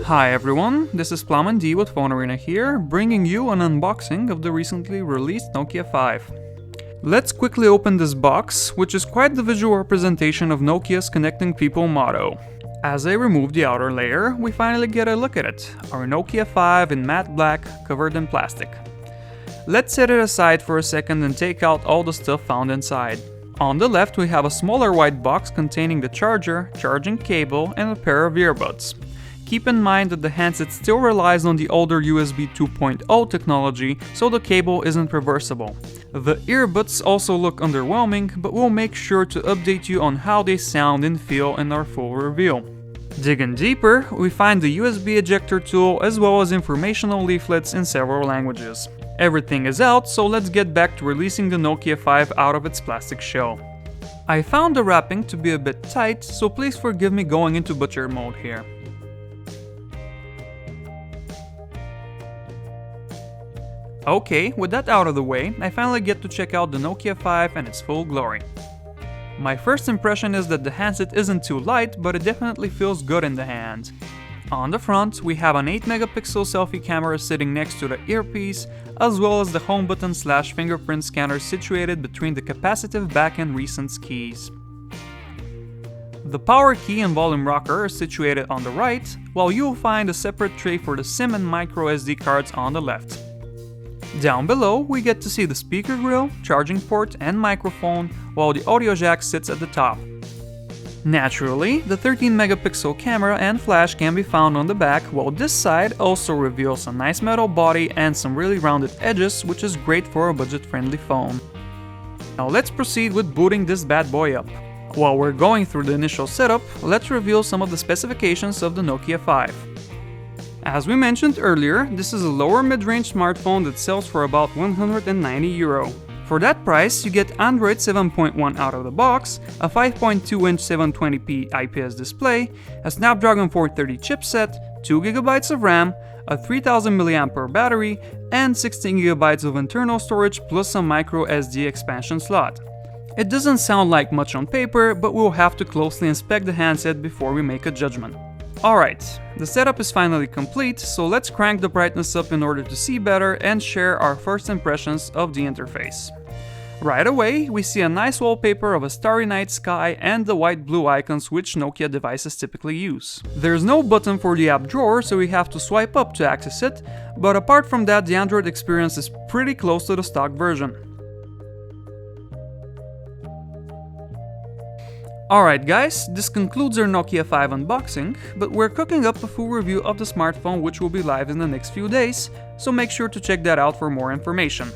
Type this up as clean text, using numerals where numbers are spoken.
Hi everyone, this is Plum D with PhoneArena here, bringing you an unboxing of the recently released Nokia 5. Let's quickly open this box, which is quite the visual representation of Nokia's Connecting People motto. As I remove the outer layer, we finally get a look at it, our Nokia 5 in matte black, covered in plastic. Let's set it aside for a second and take out all the stuff found inside. On the left we have a smaller white box containing the charger, charging cable and a pair of earbuds. Keep in mind that the handset still relies on the older USB 2.0 technology, so the cable isn't reversible. The earbuds also look underwhelming, but we'll make sure to update you on how they sound and feel in our full review. Digging deeper, we find the USB ejector tool as well as informational leaflets in several languages. Everything is out, so let's get back to releasing the Nokia 5 out of its plastic shell. I found the wrapping to be a bit tight, so please forgive me going into butcher mode here. Okay, with that out of the way, I finally get to check out the Nokia 5 and its full glory. My first impression is that the handset isn't too light, but it definitely feels good in the hand. On the front, we have an 8-megapixel selfie camera sitting next to the earpiece, as well as the home button / fingerprint scanner situated between the capacitive back and recents keys. The power key and volume rocker are situated on the right, while you'll find a separate tray for the SIM and microSD cards on the left. Down below, we get to see the speaker grill, charging port and microphone, while the audio jack sits at the top. Naturally, the 13-megapixel camera and flash can be found on the back, while this side also reveals a nice metal body and some really rounded edges, which is great for a budget-friendly phone. Now let's proceed with booting this bad boy up. While we're going through the initial setup, let's reveal some of the specifications of the Nokia 5. As we mentioned earlier, this is a lower mid-range smartphone that sells for about €190. For that price, you get Android 7.1 out of the box, a 5.2-inch 720p IPS display, a Snapdragon 430 chipset, 2GB of RAM, a 3000 mAh battery, and 16GB of internal storage plus a microSD expansion slot. It doesn't sound like much on paper, but we'll have to closely inspect the handset before we make a judgment. Alright, the setup is finally complete, so let's crank the brightness up in order to see better and share our first impressions of the interface. Right away, we see a nice wallpaper of a starry night sky and the white-blue icons which Nokia devices typically use. There's no button for the app drawer, so we have to swipe up to access it, but apart from that, the Android experience is pretty close to the stock version. Alright guys, this concludes our Nokia 5 unboxing, but we're cooking up a full review of the smartphone which will be live in the next few days, so make sure to check that out for more information.